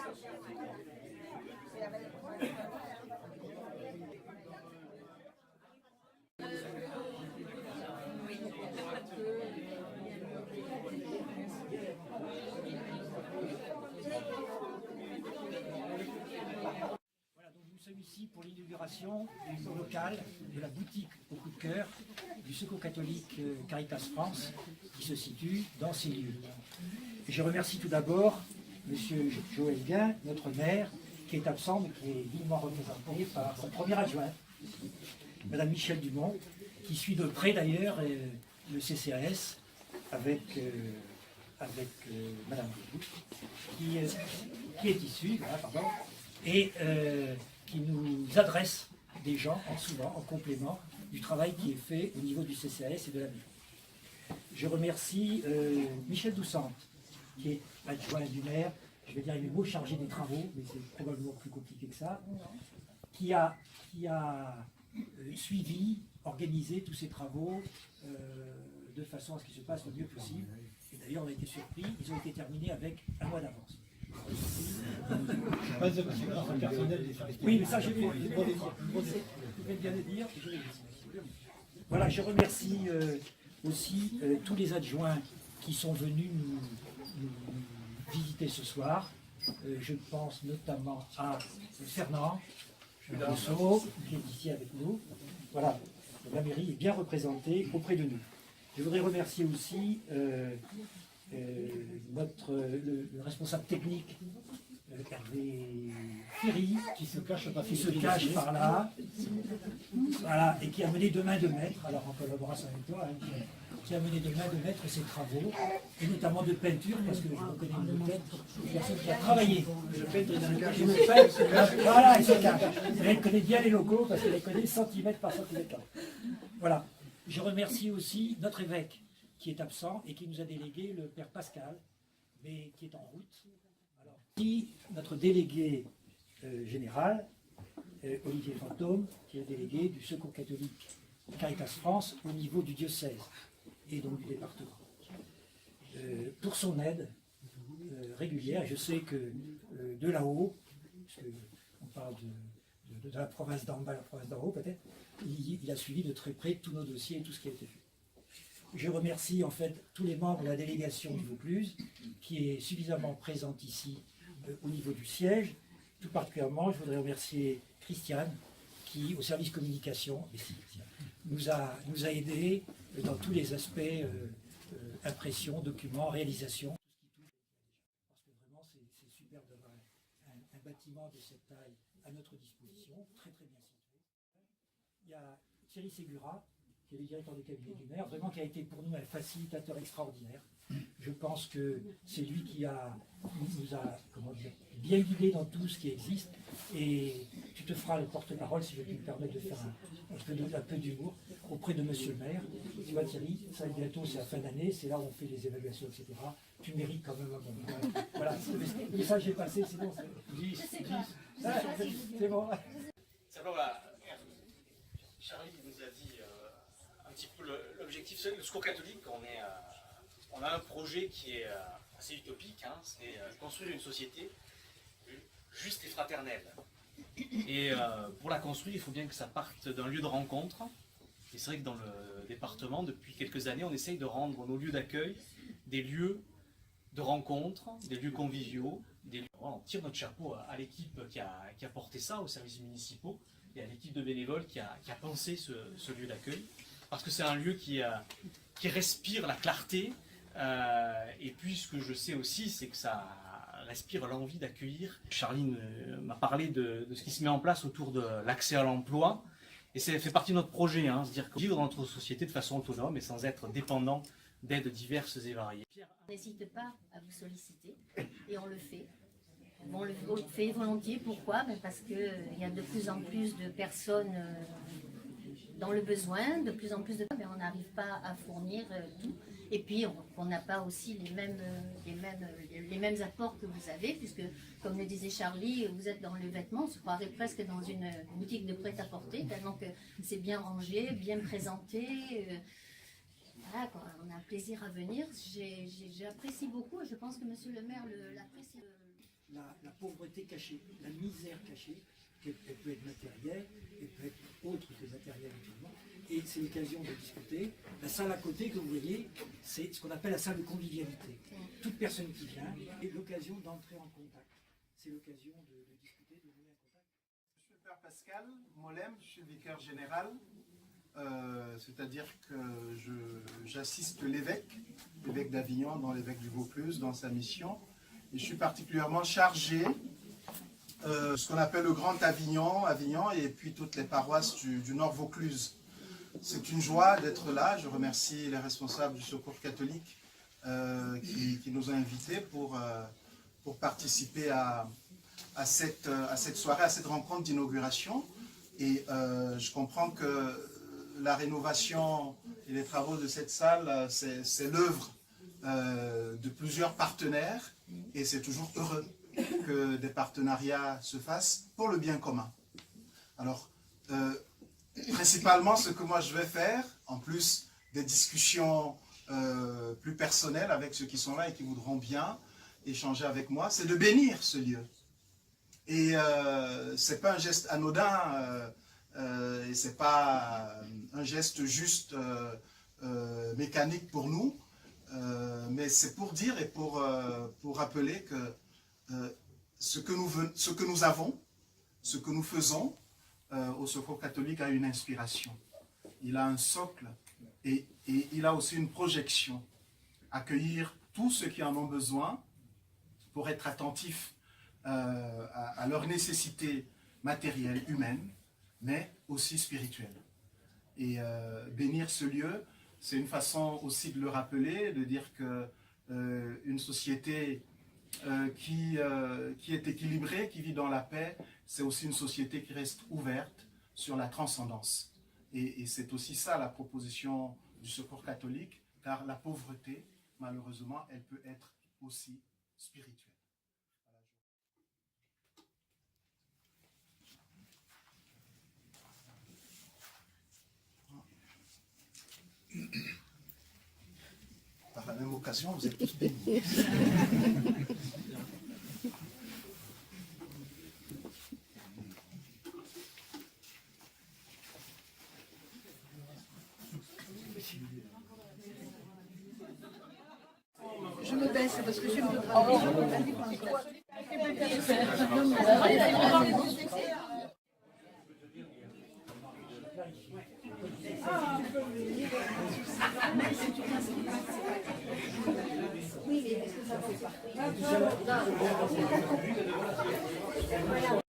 Nous sommes ici pour l'inauguration du local de la boutique au coup de cœur du Secours catholique Caritas France qui se situe dans ces lieux. Et je remercie tout d'abord M. Joël Guin, notre maire, qui est absent mais qui est dignement représenté par sa première adjointe, Mme Michèle Dumont, qui suit de près d'ailleurs le CCAS avec Mme Guin, qui est issue, voilà, pardon, et qui nous adresse des gens souvent en complément du travail qui est fait au niveau du CCAS et de la mairie. Je remercie Michel Doussante, qui est adjoint du maire, je vais dire il est beau chargé des travaux, mais c'est probablement plus compliqué que ça, qui a suivi, organisé tous ces travaux de façon à ce qu'ils se passent le mieux possible. Et d'ailleurs on a été surpris, ils ont été terminés avec un mois d'avance. Oui, mais ça je vais bien le dire. Voilà, je remercie aussi tous les adjoints qui sont venus nous visiter ce soir. Je pense notamment à Fernand Rousseau, qui est ici avec nous. Voilà, la mairie est bien représentée auprès de nous. Je voudrais remercier aussi le responsable technique, Hervé Ferry, qui se cache par là, voilà, et qui a mené de main de maître, alors en collaboration avec toi, hein, qui a mené de main de maître ces travaux, et notamment de peinture, parce que je reconnais une personne qui a travaillé. Voilà, elle se cache. Elle connaît bien les locaux, parce qu'elle les connaît centimètre par centimètre. Voilà. Je remercie aussi notre évêque, qui est absent et qui nous a délégué le père Pascal, mais qui est en route. Alors, notre délégué général, Olivier Fantôme, qui est le délégué du Secours catholique Caritas France au niveau du diocèse et donc du département. Pour son aide régulière, je sais que de là-haut, on parle de la province d'en bas, la province d'en haut peut-être, il a suivi de très près tous nos dossiers et tout ce qui a été fait. Je remercie en fait tous les membres de la délégation du Vaucluse qui est suffisamment présente ici au niveau du siège. Tout particulièrement, je voudrais remercier Christiane qui, au service communication, nous a aidés dans tous les aspects impression, documents, réalisation. Parce que vraiment, c'est superbe d'avoir un bâtiment de cette taille à notre disposition, très très bien situé. Il y a Thierry Ségura, qui est le directeur du cabinet du maire, vraiment qui a été pour nous un facilitateur extraordinaire. Je pense que c'est lui qui nous a bien guidés dans tout ce qui existe. Et tu te feras le porte-parole, si je puis me permettre de faire un peu d'humour, auprès de monsieur le maire. Tu vois Thierry, ça bientôt c'est la fin d'année, c'est là où on fait les évaluations, etc. Tu mérites quand même un bon. Voilà, le message est passé, c'est bon. C'est bon. Charlie nous a dit un petit peu l'objectif. Le Secours catholique, on a un projet qui est assez utopique, hein, c'est construire une société juste et fraternelle. Et pour la construire, il faut bien que ça parte d'un lieu de rencontre. Et c'est vrai que dans le département, depuis quelques années, on essaye de rendre nos lieux d'accueil des lieux de rencontre, des lieux conviviaux. On tire notre chapeau à l'équipe qui a porté ça, aux services municipaux, et à l'équipe de bénévoles qui a pensé ce lieu d'accueil. Parce que c'est un lieu qui respire la clarté, et puis ce que je sais aussi, c'est que ça respire l'envie d'accueillir. Charline m'a parlé de ce qui se met en place autour de l'accès à l'emploi, et ça fait partie de notre projet, hein, c'est-à-dire vivre dans notre société de façon autonome et sans être dépendant d'aides diverses et variées. On n'hésite pas à vous solliciter, et on le fait. On le fait volontiers, pourquoi? Parce qu'il y a de plus en plus de personnes dans le besoin, de plus en plus de mais on n'arrive pas à fournir tout. Et puis on n'a pas aussi les mêmes apports que vous avez, puisque comme le disait Charlie, vous êtes dans le vêtement, on se croirait presque dans une boutique de prêt-à-porter, tellement que c'est bien rangé, bien présenté. Voilà, quoi, on a un plaisir à venir. J'apprécie beaucoup, et je pense que monsieur le maire l'apprécie. la pauvreté cachée, la misère cachée, elle peut être matérielle, elle peut être autre que matérielle également. Et c'est l'occasion de discuter. La salle à côté que vous voyez, c'est ce qu'on appelle la salle de convivialité. Toute personne qui vient est l'occasion d'entrer en contact. C'est l'occasion de discuter, de nouer un contact. Je suis le Père Pascal Molem, je suis le vicaire général. C'est-à-dire que j'assiste l'évêque d'Avignon, dans l'évêque du Vaucluse, dans sa mission. Et je suis particulièrement chargé ce qu'on appelle le Grand Avignon, et puis toutes les paroisses du Nord Vaucluse. C'est une joie d'être là. Je remercie les responsables du Secours catholique qui nous ont invités pour participer à cette soirée, à cette rencontre d'inauguration. Et je comprends que la rénovation et les travaux de cette salle, c'est l'œuvre de plusieurs partenaires, et c'est toujours heureux que des partenariats se fassent pour le bien commun. Alors, principalement, ce que moi je vais faire, en plus des discussions plus personnelles avec ceux qui sont là et qui voudront bien échanger avec moi, c'est de bénir ce lieu. Et ce n'est pas un geste anodin, et ce n'est pas un geste juste mécanique pour nous, mais c'est pour dire et pour rappeler que ce que nous avons, ce que nous faisons au Secours catholique a une inspiration. Il a un socle et il a aussi une projection. Accueillir tous ceux qui en ont besoin pour être attentifs à leurs nécessités matérielles, humaines, mais aussi spirituelles. Et bénir ce lieu, c'est une façon aussi de le rappeler, de dire que une société qui est équilibrée, qui vit dans la paix, c'est aussi une société qui reste ouverte sur la transcendance. Et c'est aussi ça la proposition du Secours catholique, car la pauvreté, malheureusement, elle peut être aussi spirituelle. Par la même occasion, vous êtes tous bénis. Je me baisse parce que je me Oui, mais est-ce que ça fait partie